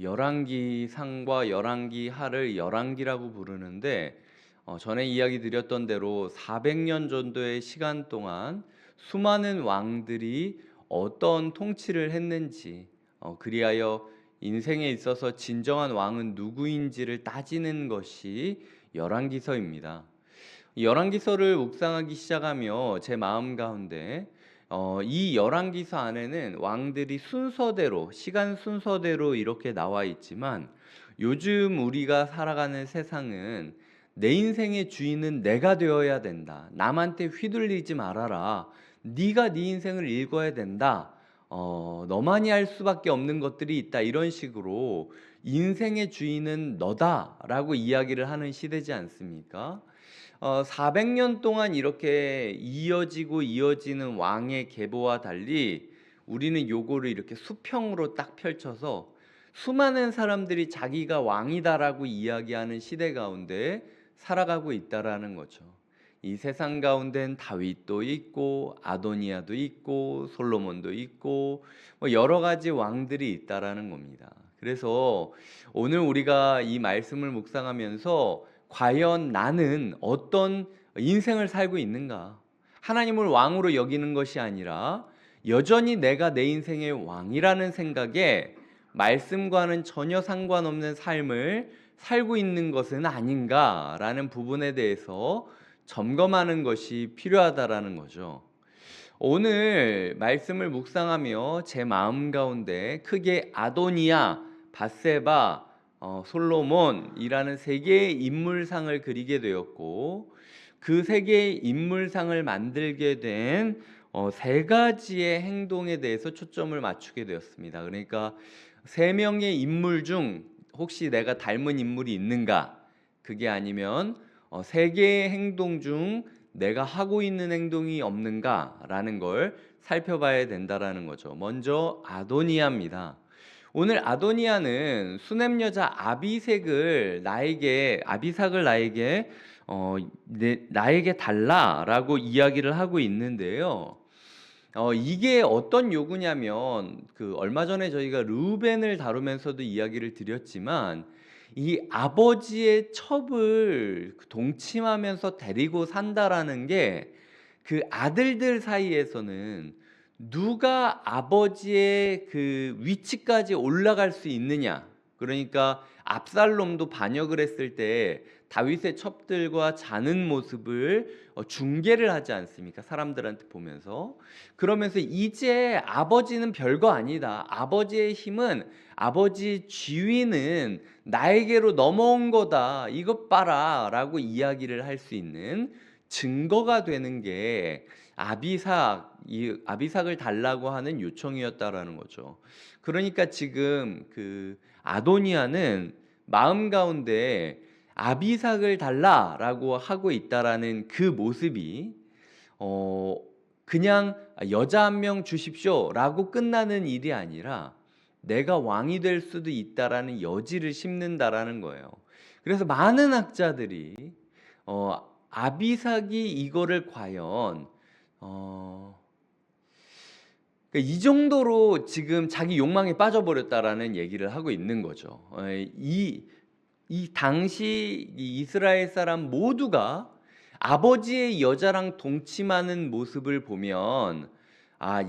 열왕기상과 열왕기하를 열왕기라고 부르는데 전에 이야기 드렸던 대로 400년 정도의 시간 동안 수많은 왕들이 어떤 통치를 했는지 그리하여 인생에 있어서 진정한 왕은 누구인지를 따지는 것이 열왕기서입니다. 열왕기서를 묵상하기 시작하며 제 마음 가운데 이 열왕기서 안에는 왕들이 순서대로 시간 순서대로 이렇게 나와 있지만 요즘 우리가 살아가는 세상은 내 인생의 주인은 내가 되어야 된다. 남한테 휘둘리지 말아라. 네가 네 인생을 읽어야 된다. 너만이 할 수밖에 없는 것들이 있다. 이런 식으로 인생의 주인은 너다라고 이야기를 하는 시대지 않습니까? 400년 동안 이렇게 이어지는 왕의 계보와 달리 우리는 요거를 이렇게 수평으로 딱 펼쳐서 수많은 사람들이 자기가 왕이다라고 이야기하는 시대 가운데 살아가고 있다라는 거죠. 이 세상 가운데는 다윗도 있고 아도니아도 있고 솔로몬도 있고 여러 가지 왕들이 있다라는 겁니다. 그래서 오늘 우리가 이 말씀을 묵상하면서 과연 나는 어떤 인생을 살고 있는가? 하나님을 왕으로 여기는 것이 아니라 여전히 내가 내 인생의 왕이라는 생각에 말씀과는 전혀 상관없는 삶을 살고 있는 것은 아닌가라는 부분에 대해서 점검하는 것이 필요하다라는 거죠. 오늘 말씀을 묵상하며 제 마음 가운데 크게 아도니아, 밧세바, 솔로몬이라는 세 개의 인물상을 그리게 되었고 그 세 개의 인물상을 만들게 된 세 가지의 행동에 대해서 초점을 맞추게 되었습니다. 그러니까 세 명의 인물 중 혹시 내가 닮은 인물이 있는가? 그게 아니면 세 개의 행동 중 내가 하고 있는 행동이 없는가라는 걸 살펴봐야 된다라는 거죠. 먼저 아도니아입니다. 오늘 아도니아는 수냄 여자 아비삭을 나에게 달라라고 이야기를 하고 있는데요. 이게 어떤 요구냐면 얼마 전에 저희가 르우벤을 다루면서도 이야기를 드렸지만 이 아버지의 첩을 동침하면서 데리고 산다라는 게 그 아들들 사이에서는 누가 아버지의 그 위치까지 올라갈 수 있느냐. 그러니까 압살롬도 반역을 했을 때 다윗의 첩들과 자는 모습을 중계를 하지 않습니까? 사람들한테 보면서. 그러면서 이제 아버지는 별거 아니다. 아버지의 힘은, 아버지 지위는 나에게로 넘어온 거다. 이것 봐라 라고 이야기를 할 수 있는 증거가 되는 게 아비삭을 달라고 하는 요청이었다라는 거죠. 그러니까 지금 아도니아는 마음 가운데 아비삭을 달라라고 하고 있다라는 그 모습이 그냥 여자 한 명 주십시오라고 끝나는 일이 아니라 내가 왕이 될 수도 있다라는 여지를 심는다라는 거예요. 그래서 많은 학자들이 아비삭이 이거를 과연 이 정도로 지금 자기 욕망에 빠져버렸다라는 얘기를 하고 있는 거죠. 이 당시 이스라엘 사람 모두가 아버지의 여자랑 동침하는 모습을 보면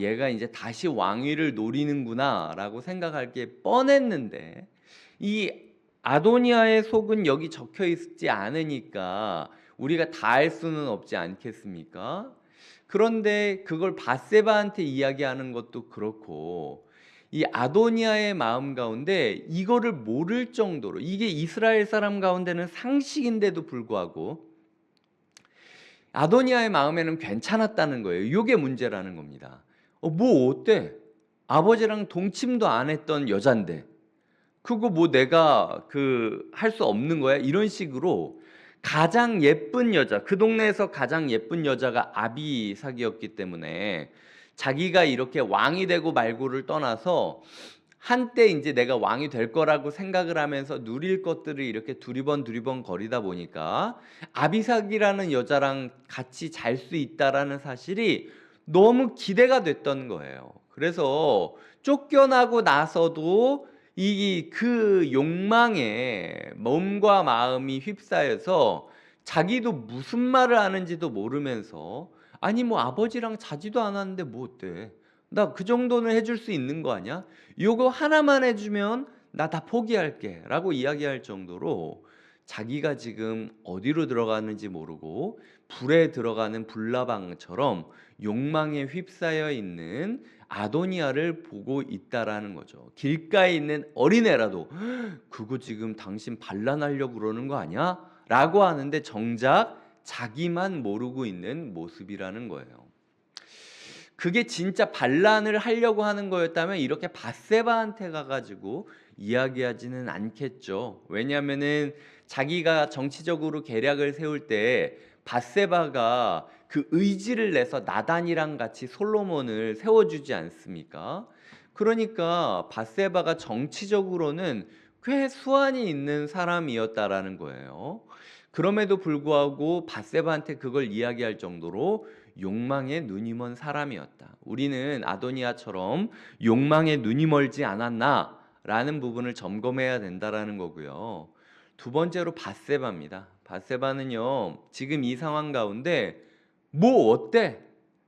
얘가 이제 다시 왕위를 노리는구나 라고 생각할 게 뻔했는데 이 아도니아의 속은 여기 적혀 있지 않으니까 우리가 다 알 수는 없지 않겠습니까? 그런데 그걸 밧세바한테 이야기하는 것도 그렇고 이 아도니아의 마음 가운데 이거를 모를 정도로 이게 이스라엘 사람 가운데는 상식인데도 불구하고 아도니아의 마음에는 괜찮았다는 거예요. 이게 문제라는 겁니다. 뭐 어때? 아버지랑 동침도 안 했던 여잔데 그거 뭐 내가 할 수 없는 거야? 이런 식으로 가장 예쁜 여자, 그 동네에서 가장 예쁜 여자가 아비삭이었기 때문에 자기가 이렇게 왕이 되고 말고를 떠나서 한때 이제 내가 왕이 될 거라고 생각을 하면서 누릴 것들을 이렇게 두리번 거리다 보니까 아비삭이라는 여자랑 같이 잘 수 있다라는 사실이 너무 기대가 됐던 거예요. 그래서 쫓겨나고 나서도 이 그 욕망에 몸과 마음이 휩싸여서 자기도 무슨 말을 하는지도 모르면서 아니 뭐 아버지랑 자지도 않았는데 뭐 어때? 나 그 정도는 해줄 수 있는 거 아니야? 요거 하나만 해주면 나 다 포기할게 라고 이야기할 정도로 자기가 지금 어디로 들어가는지 모르고 불에 들어가는 불나방처럼 욕망에 휩싸여 있는 아도니아를 보고 있다라는 거죠. 길가에 있는 어린애라도 그거 지금 당신 반란하려고 그러는 거 아니야? 라고 하는데 정작 자기만 모르고 있는 모습이라는 거예요. 그게 진짜 반란을 하려고 하는 거였다면 이렇게 밧세바한테 가가지고 이야기하지는 않겠죠. 왜냐하면은 자기가 정치적으로 계략을 세울 때 밧세바가 그 의지를 내서 나단이랑 같이 솔로몬을 세워주지 않습니까? 그러니까 밧세바가 정치적으로는 꽤 수완이 있는 사람이었다라는 거예요. 그럼에도 불구하고 밧세바한테 그걸 이야기할 정도로 욕망에 눈이 먼 사람이었다. 우리는 아도니아처럼 욕망에 눈이 멀지 않았나? 라는 부분을 점검해야 된다라는 거고요. 두 번째로 밧세바입니다. 밧세바는요, 지금 이 상황 가운데 뭐 어때?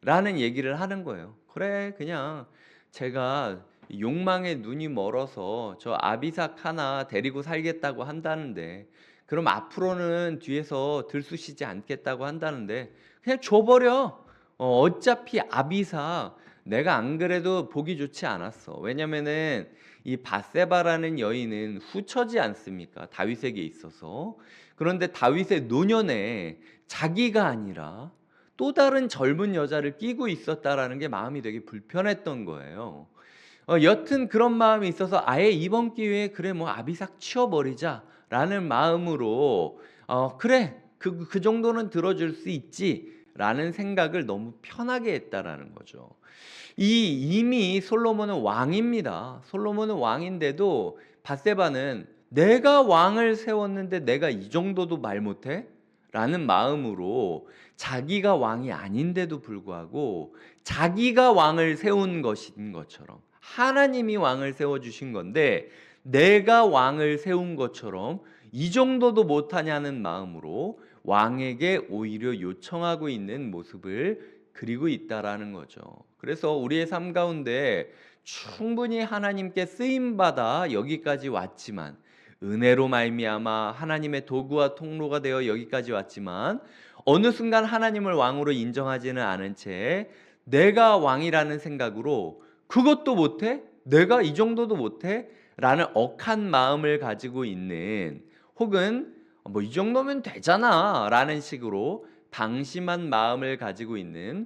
라는 얘기를 하는 거예요. 그래, 그냥 제가 욕망에 눈이 멀어서 저 아비삭 하나 데리고 살겠다고 한다는데, 그럼 앞으로는 뒤에서 들쑤시지 않겠다고 한다는데 그냥 줘버려. 어차피 아비삭 내가 안 그래도 보기 좋지 않았어. 왜냐면은 이 밧세바라는 여인은 후처지 않습니까? 다윗에게 있어서. 그런데 다윗의 노년에 자기가 아니라 또 다른 젊은 여자를 끼고 있었다라는 게 마음이 되게 불편했던 거예요. 여튼 그런 마음이 있어서 아예 이번 기회에 그래 뭐 아비삭 치워버리자라는 마음으로 그래 그 정도는 들어줄 수 있지라는 생각을 너무 편하게 했다라는 거죠. 이미 솔로몬은 왕입니다. 솔로몬은 왕인데도 밧세바는 내가 왕을 세웠는데 내가 이 정도도 말 못해? 라는 마음으로 자기가 왕이 아닌데도 불구하고 자기가 왕을 세운 것인 것처럼 하나님이 왕을 세워주신 건데 내가 왕을 세운 것처럼 이 정도도 못하냐는 마음으로 왕에게 오히려 요청하고 있는 모습을 그리고 있다라는 거죠. 그래서 우리의 삶 가운데 충분히 하나님께 쓰임받아 여기까지 왔지만 은혜로 말미암아 하나님의 도구와 통로가 되어 여기까지 왔지만 어느 순간 하나님을 왕으로 인정하지는 않은 채 내가 왕이라는 생각으로 그것도 못해? 내가 이 정도도 못해? 라는 억한 마음을 가지고 있는 혹은 뭐 이 정도면 되잖아 라는 식으로 방심한 마음을 가지고 있는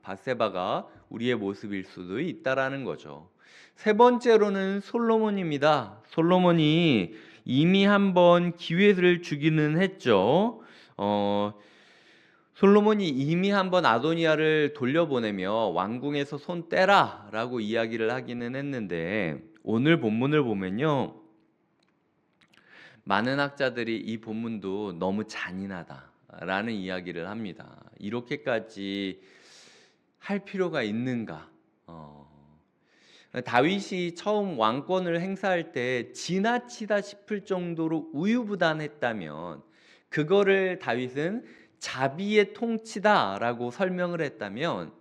밧세바가 우리의 모습일 수도 있다라는 거죠. 세 번째로는 솔로몬입니다. 솔로몬이 이미 한번 기회를 주기는 했죠. 솔로몬이 이미 한번 아도니아를 돌려보내며 왕궁에서 손 떼라라고 이야기를 하기는 했는데 오늘 본문을 보면요. 많은 학자들이 이 본문도 너무 잔인하다라는 이야기를 합니다. 이렇게까지 할 필요가 있는가? 다윗이 처음 왕권을 행사할 때 지나치다 싶을 정도로 우유부단했다면 그거를 다윗은 자비의 통치다라고 설명을 했다면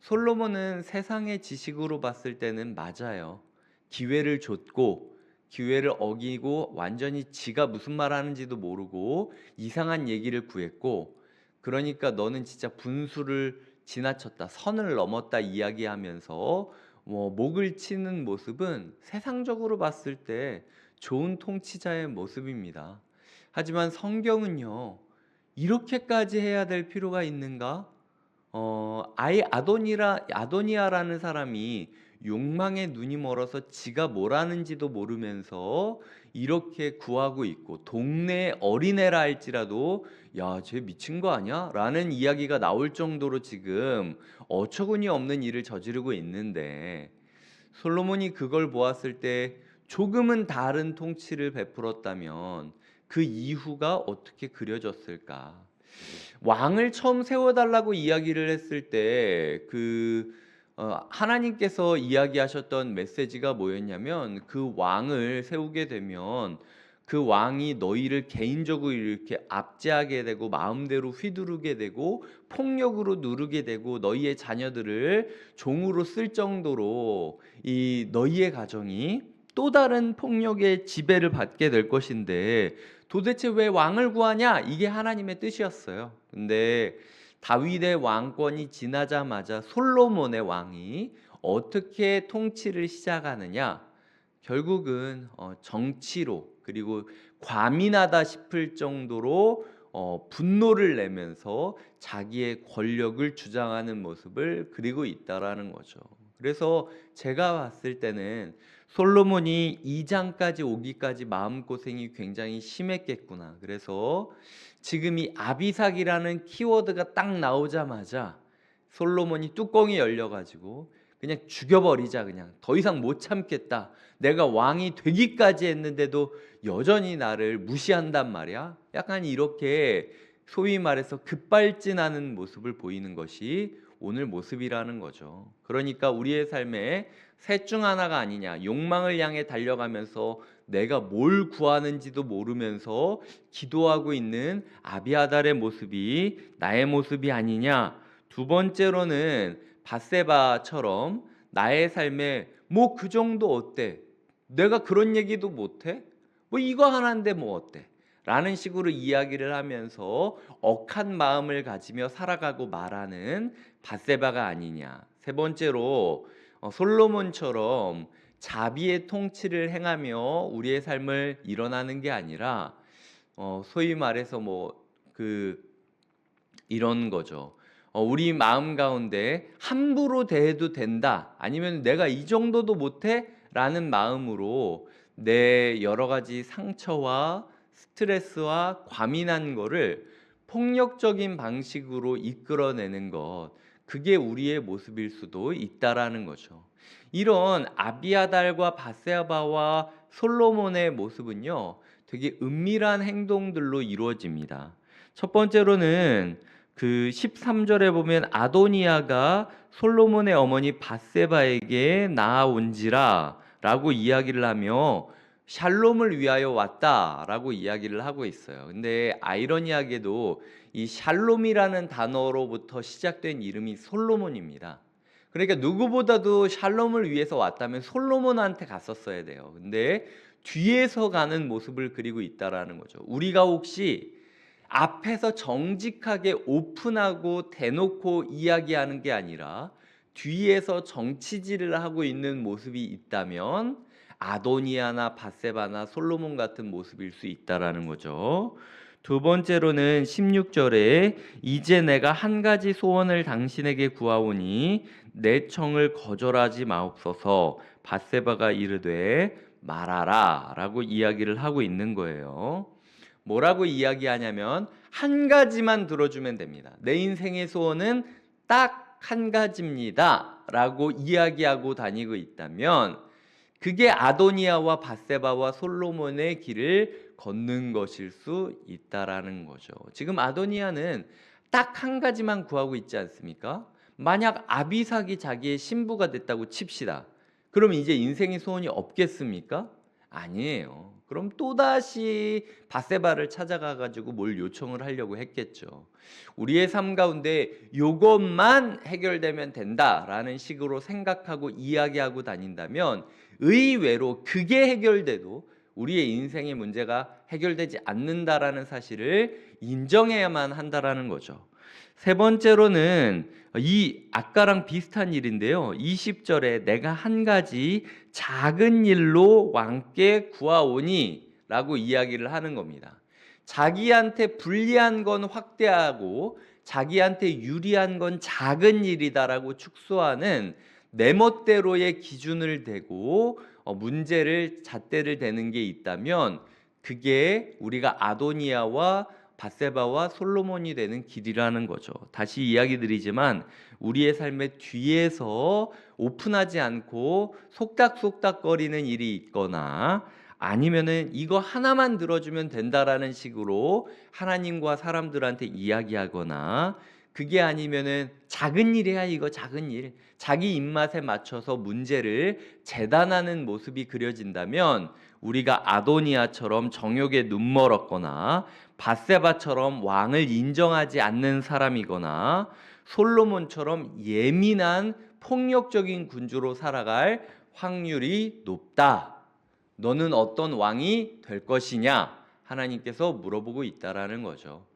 솔로몬은 세상의 지식으로 봤을 때는 맞아요. 기회를 줬고 기회를 어기고 완전히 지가 무슨 말 하는지도 모르고 이상한 얘기를 구했고 그러니까 너는 진짜 분수를 지나쳤다, 선을 넘었다 이야기하면서 목을 치는 모습은 세상적으로 봤을 때 좋은 통치자의 모습입니다. 하지만 성경은요, 이렇게까지 해야 될 필요가 있는가? 아예 아도니아라는 사람이 욕망에 눈이 멀어서 지가 뭘 하는지도 모르면서 이렇게 구하고 있고 동네 어린애라 할지라도 야, 쟤 미친 거 아니야? 라는 이야기가 나올 정도로 지금 어처구니 없는 일을 저지르고 있는데 솔로몬이 그걸 보았을 때 조금은 다른 통치를 베풀었다면 그 이후가 어떻게 그려졌을까? 왕을 처음 세워달라고 이야기를 했을 때 하나님께서 이야기하셨던 메시지가 뭐였냐면 그 왕을 세우게 되면 그 왕이 너희를 개인적으로 이렇게 압제하게 되고 마음대로 휘두르게 되고 폭력으로 누르게 되고 너희의 자녀들을 종으로 쓸 정도로 이 너희의 가정이 또 다른 폭력의 지배를 받게 될 것인데 도대체 왜 왕을 구하냐? 이게 하나님의 뜻이었어요. 근데 다윗의 왕권이 지나자마자 솔로몬의 왕이 어떻게 통치를 시작하느냐? 결국은 정치로 그리고 과민하다 싶을 정도로 분노를 내면서 자기의 권력을 주장하는 모습을 그리고 있다라는 거죠. 그래서 제가 봤을 때는 솔로몬이 2장까지 오기까지 마음고생이 굉장히 심했겠구나. 그래서 지금 이 아비삭이라는 키워드가 딱 나오자마자 솔로몬이 뚜껑이 열려가지고 그냥 죽여버리자, 그냥 더 이상 못 참겠다, 내가 왕이 되기까지 했는데도 여전히 나를 무시한단 말이야. 약간 이렇게 소위 말해서 급발진하는 모습을 보이는 것이 오늘 모습이라는 거죠. 그러니까 우리의 삶에 셋 중 하나가 아니냐, 욕망을 향해 달려가면서 내가 뭘 구하는지도 모르면서 기도하고 있는 아비아달의 모습이 나의 모습이 아니냐. 두 번째로는 밧세바처럼 나의 삶에 뭐 그 정도 어때? 내가 그런 얘기도 못해? 뭐 이거 하나인데 뭐 어때? 라는 식으로 이야기를 하면서 억한 마음을 가지며 살아가고 말하는 밧세바가 아니냐. 세 번째로 솔로몬처럼 자비의 통치를 행하며 우리의 삶을 일어나는 게 아니라 소위 말해서 이런 거죠. 우리 마음 가운데 함부로 대해도 된다, 아니면 내가 이 정도도 못해? 라는 마음으로 내 여러 가지 상처와 스트레스와 과민한 거를 폭력적인 방식으로 이끌어내는 것, 그게 우리의 모습일 수도 있다라는 거죠. 이런 아비아달과 밧세바와 솔로몬의 모습은요, 되게 은밀한 행동들로 이루어집니다. 첫 번째로는 그 13절에 보면 아도니아가 솔로몬의 어머니 밧세바에게 나아온지라 라고 이야기를 하며 샬롬을 위하여 왔다라고 이야기를 하고 있어요. 근데 아이러니하게도 이 샬롬이라는 단어로부터 시작된 이름이 솔로몬입니다. 그러니까 누구보다도 샬롬을 위해서 왔다면 솔로몬한테 갔었어야 돼요. 근데 뒤에서 가는 모습을 그리고 있다라는 거죠. 우리가 혹시 앞에서 정직하게 오픈하고 대놓고 이야기하는 게 아니라 뒤에서 정치질을 하고 있는 모습이 있다면 아도니아나 밧세바나 솔로몬 같은 모습일 수 있다라는 거죠. 두 번째로는 16절에 이제 내가 한 가지 소원을 당신에게 구하오니 내 청을 거절하지 마옵소서. 밧세바가 이르되 말하라 라고 이야기를 하고 있는 거예요. 뭐라고 이야기하냐면 한 가지만 들어주면 됩니다. 내 인생의 소원은 딱 한 가지입니다 라고 이야기하고 다니고 있다면 그게 아도니아와 밧세바와 솔로몬의 길을 걷는 것일 수 있다라는 거죠. 지금 아도니아는 딱 한 가지만 구하고 있지 않습니까? 만약 아비삭이 자기의 신부가 됐다고 칩시다. 그럼 이제 인생의 소원이 없겠습니까? 아니에요. 그럼 또다시 밧세바를 찾아가 가지고 뭘 요청을 하려고 했겠죠. 우리의 삶 가운데 이것만 해결되면 된다라는 식으로 생각하고 이야기하고 다닌다면 의외로 그게 해결돼도 우리의 인생의 문제가 해결되지 않는다라는 사실을 인정해야만 한다라는 거죠. 세 번째로는 이 아까랑 비슷한 일인데요. 20절에 내가 한 가지 작은 일로 왕께 구하오니 라고 이야기를 하는 겁니다. 자기한테 불리한 건 확대하고 자기한테 유리한 건 작은 일이다라고 축소하는 내 멋대로의 기준을 대고 문제를 잣대를 대는 게 있다면 그게 우리가 아도니아와 밧세바와 솔로몬이 되는 길이라는 거죠. 다시 이야기 드리지만 우리의 삶의 뒤에서 오픈하지 않고 속닥속닥거리는 일이 있거나 아니면은 이거 하나만 들어주면 된다라는 식으로 하나님과 사람들한테 이야기하거나 그게 아니면은 작은 일이야, 이거 작은 일. 자기 입맛에 맞춰서 문제를 재단하는 모습이 그려진다면 우리가 아도니아처럼 정욕에 눈멀었거나 밧세바처럼 왕을 인정하지 않는 사람이거나 솔로몬처럼 예민한 폭력적인 군주로 살아갈 확률이 높다. 너는 어떤 왕이 될 것이냐? 하나님께서 물어보고 있다라는 거죠.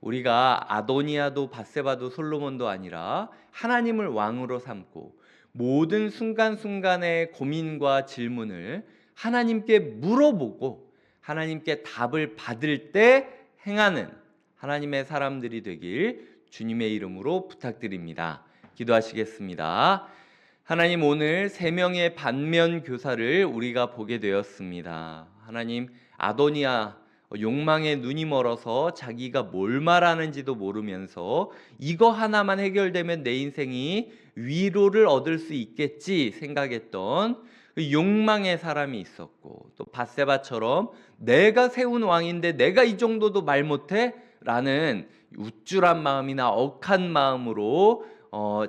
우리가 아도니아도 밧세바도 솔로몬도 아니라 하나님을 왕으로 삼고 모든 순간순간의 고민과 질문을 하나님께 물어보고 하나님께 답을 받을 때 행하는 하나님의 사람들이 되길 주님의 이름으로 부탁드립니다. 기도하시겠습니다. 하나님, 오늘 세 명의 반면 교사를 우리가 보게 되었습니다. 하나님, 아도니아 욕망에 눈이 멀어서 자기가 뭘 말하는지도 모르면서 이거 하나만 해결되면 내 인생이 위로를 얻을 수 있겠지 생각했던 그 욕망의 사람이 있었고, 또 밧세바처럼 내가 세운 왕인데 내가 이 정도도 말 못해? 라는 우쭐한 마음이나 억한 마음으로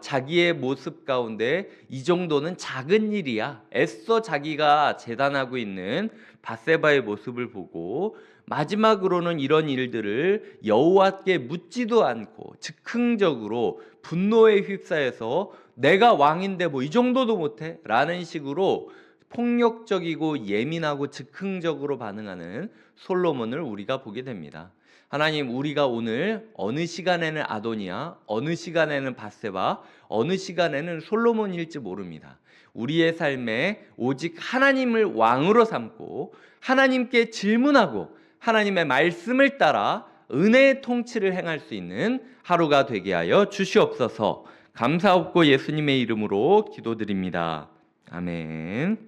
자기의 모습 가운데 이 정도는 작은 일이야, 애써 자기가 재단하고 있는 밧세바의 모습을 보고 마지막으로는 이런 일들을 여호와께 묻지도 않고 즉흥적으로 분노에 휩싸여서 내가 왕인데 뭐 이 정도도 못해? 라는 식으로 폭력적이고 예민하고 즉흥적으로 반응하는 솔로몬을 우리가 보게 됩니다. 하나님, 우리가 오늘 어느 시간에는 아도니아, 어느 시간에는 밧세바, 어느 시간에는 솔로몬일지 모릅니다. 우리의 삶에 오직 하나님을 왕으로 삼고 하나님께 질문하고 하나님의 말씀을 따라 은혜의 통치를 행할 수 있는 하루가 되게 하여 주시옵소서. 감사옵고 예수님의 이름으로 기도드립니다. 아멘.